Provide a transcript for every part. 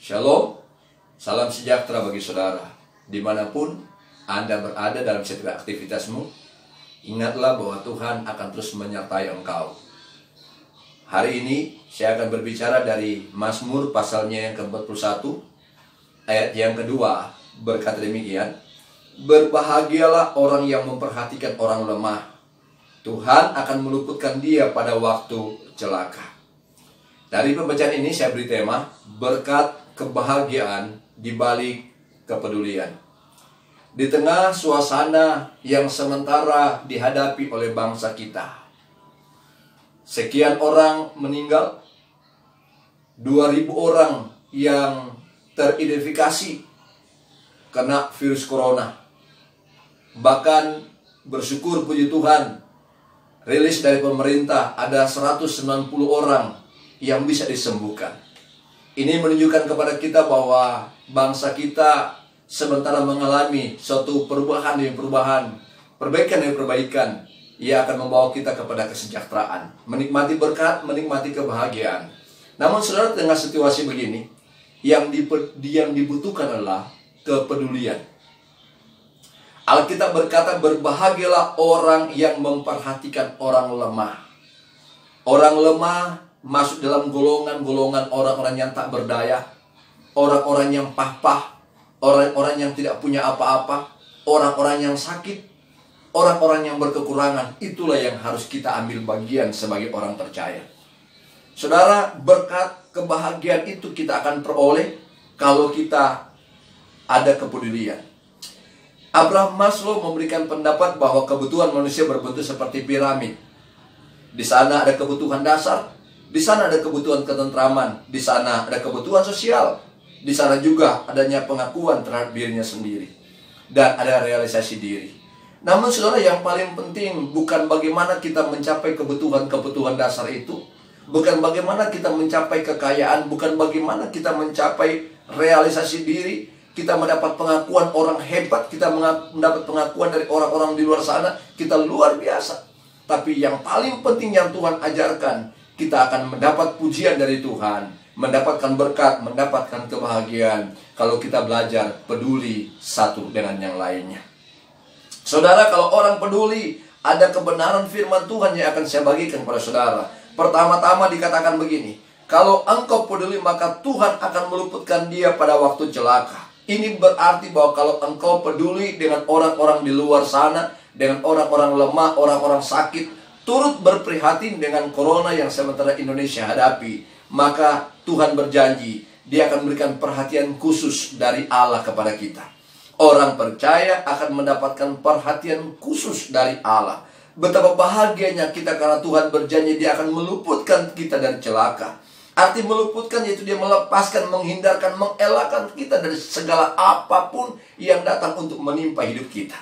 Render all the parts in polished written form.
Shalom, salam sejahtera bagi saudara. Dimanapun Anda berada dalam setiap aktivitasmu, ingatlah bahwa Tuhan akan terus menyertai engkau. Hari ini saya akan berbicara dari Mazmur pasalnya yang ke-41, ayat yang kedua, berkata demikian: berbahagialah orang yang memperhatikan orang lemah, Tuhan akan meluputkan dia pada waktu celaka. Dari pembacaan ini saya beri tema berkat kebahagiaan di balik kepedulian. Di tengah suasana yang sementara dihadapi oleh bangsa kita, sekian orang meninggal, 2.000 orang yang teridentifikasi kena virus corona. Bahkan bersyukur puji Tuhan, rilis dari pemerintah ada 190 orang yang bisa disembuhkan. Ini menunjukkan kepada kita bahwa bangsa kita sementara mengalami suatu perubahan demi perubahan, perbaikan demi perbaikan. Ia akan membawa kita kepada kesejahteraan, menikmati berkat, menikmati kebahagiaan. Namun saudara, tengah situasi begini, yang dibutuhkan adalah kepedulian. Alkitab berkata, berbahagialah orang yang memperhatikan orang lemah. Orang lemah masuk dalam golongan-golongan orang-orang yang tak berdaya, orang-orang yang pah-pah, orang-orang yang tidak punya apa-apa, orang-orang yang sakit, orang-orang yang berkekurangan. Itulah yang harus kita ambil bagian sebagai orang percaya. Saudara, berkat kebahagiaan itu kita akan peroleh kalau kita ada kepedulian. Abraham Maslow memberikan pendapat bahwa kebutuhan manusia berbentuk seperti piramid. Di sana ada kebutuhan dasar, di sana ada kebutuhan ketentraman, di sana ada kebutuhan sosial, di sana juga adanya pengakuan terhadap dirinya sendiri, dan ada realisasi diri. Namun saudara, yang paling penting bukan bagaimana kita mencapai kebutuhan-kebutuhan dasar itu, bukan bagaimana kita mencapai kekayaan, bukan bagaimana kita mencapai realisasi diri, kita mendapat pengakuan orang hebat, kita mendapat pengakuan dari orang-orang di luar sana, kita luar biasa. Tapi yang paling penting yang Tuhan ajarkan, kita akan mendapat pujian dari Tuhan, mendapatkan berkat, mendapatkan kebahagiaan kalau kita belajar peduli satu dengan yang lainnya. Saudara, kalau orang peduli, ada kebenaran firman Tuhan yang akan saya bagikan kepada saudara. Pertama-tama dikatakan begini, kalau engkau peduli maka Tuhan akan meluputkan dia pada waktu celaka. Ini berarti bahwa kalau engkau peduli dengan orang-orang di luar sana, dengan orang-orang lemah, orang-orang sakit, turut berprihatin dengan corona yang sementara Indonesia hadapi, maka Tuhan berjanji Dia akan memberikan perhatian khusus dari Allah kepada kita. Orang percaya akan mendapatkan perhatian khusus dari Allah. Betapa bahagianya kita karena Tuhan berjanji Dia akan meluputkan kita dari celaka. Arti meluputkan yaitu Dia melepaskan, menghindarkan, mengelakkan kita dari segala apapun yang datang untuk menimpa hidup kita.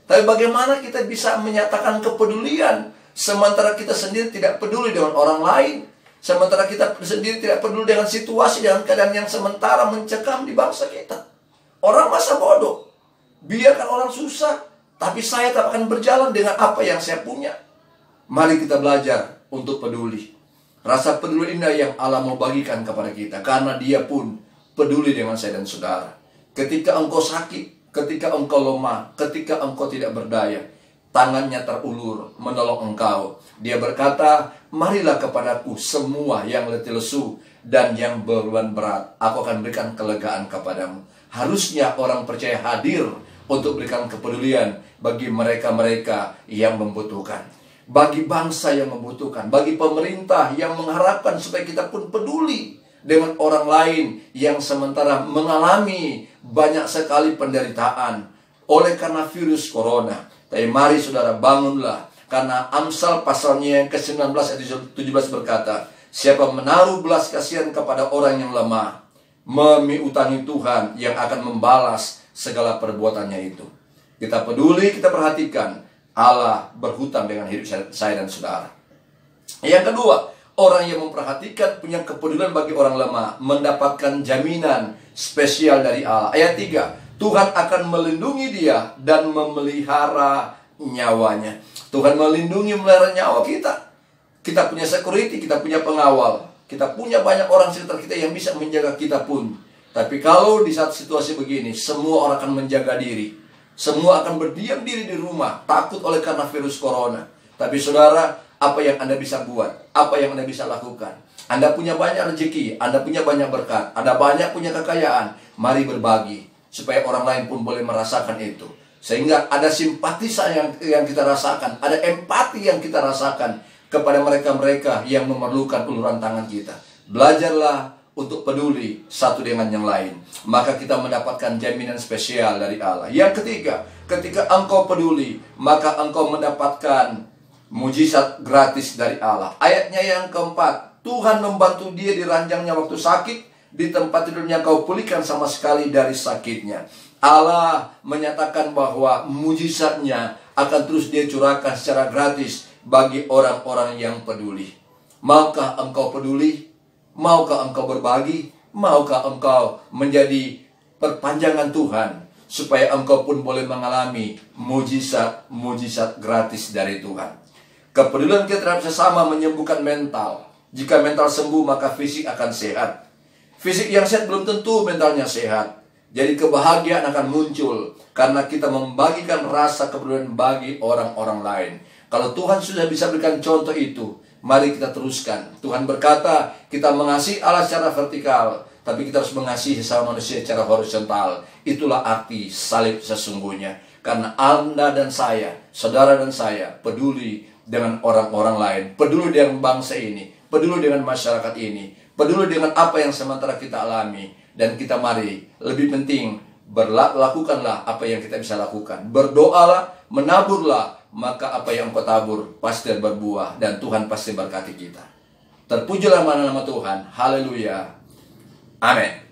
Tapi bagaimana kita bisa menyatakan kepedulian sementara kita sendiri tidak peduli dengan orang lain, sementara kita sendiri tidak peduli dengan situasi, dengan keadaan yang sementara mencekam di bangsa kita? Orang masa bodoh, biarkan orang susah, tapi saya tak akan berjalan dengan apa yang saya punya. Mari kita belajar untuk peduli. Rasa peduli indah yang Allah mau bagikan kepada kita, karena Dia pun peduli dengan saya dan saudara. Ketika engkau sakit, ketika engkau lemah, ketika engkau tidak berdaya, tangannya terulur menolong engkau. Dia berkata, marilah kepadaku semua yang letih lesu dan yang beban berat, aku akan berikan kelegaan kepadamu. Harusnya orang percaya hadir untuk berikan kepedulian bagi mereka-mereka yang membutuhkan, bagi bangsa yang membutuhkan, bagi pemerintah yang mengharapkan supaya kita pun peduli dengan orang lain yang sementara mengalami banyak sekali penderitaan oleh karena virus corona. Tapi mari saudara, bangunlah, karena Amsal pasalnya yang ke-19 ayat 17 berkata, siapa menaruh belas kasihan kepada orang yang lemah, memiutangi Tuhan yang akan membalas segala perbuatannya itu. Kita peduli, kita perhatikan, Allah berhutang dengan hidup saya dan saudara. Yang kedua, orang yang memperhatikan, punya kepedulian bagi orang lemah, mendapatkan jaminan spesial dari Allah. Ayat 3, Tuhan akan melindungi dia dan memelihara nyawanya. Tuhan melindungi, memelihara nyawa kita. Kita punya security, kita punya pengawal. kita punya banyak orang sekitar kita yang bisa menjaga kita pun. Tapi kalau di saat situasi begini, semua orang akan menjaga diri. Semua akan berdiam diri di rumah, takut oleh karena virus corona. Tapi saudara, apa yang Anda bisa buat? Apa yang Anda bisa lakukan? Anda punya banyak rezeki, Anda punya banyak berkat, Anda punya kekayaan. Mari berbagi, supaya orang lain pun boleh merasakan itu. Sehingga ada simpati yang kita rasakan, ada empati yang kita rasakan kepada mereka-mereka yang memerlukan uluran tangan kita. Belajarlah untuk peduli satu dengan yang lain. Maka kita mendapatkan jaminan spesial dari Allah. Yang ketiga, ketika engkau peduli, maka engkau mendapatkan mujizat gratis dari Allah. Ayatnya yang keempat, Tuhan membantu dia di ranjangnya waktu sakit, di tempat tidurnya kau pulihkan sama sekali dari sakitnya. Allah menyatakan bahwa mujizatnya akan terus dia curahkan secara gratis bagi orang-orang yang peduli. Maukah engkau peduli? Maukah engkau berbagi? Maukah engkau menjadi perpanjangan Tuhan, supaya engkau pun boleh mengalami mujizat gratis dari Tuhan. Kepedulian kita terhadap sesama menyembuhkan mental. Jika mental sembuh, maka fisik akan sehat. Fisik yang sehat belum tentu mentalnya sehat. Jadi kebahagiaan akan muncul karena kita membagikan rasa kepedulian bagi orang-orang lain. Kalau Tuhan sudah bisa berikan contoh itu, mari kita teruskan. Tuhan berkata, kita mengasihi Allah secara vertikal, tapi kita harus mengasihi sesama manusia secara horizontal. Itulah arti salib sesungguhnya. Karena Anda dan saya, saudara dan saya, peduli dengan orang-orang lain, peduli dengan bangsa ini, peduli dengan masyarakat ini, peduli dengan apa yang sementara kita alami. Dan kita mari, lebih penting, lakukanlah apa yang kita bisa lakukan. Berdoalah, menaburlah, maka apa yang engkau tabur pasti berbuah, dan Tuhan pasti berkati kita. Terpujilah nama Tuhan. Haleluya. Amin.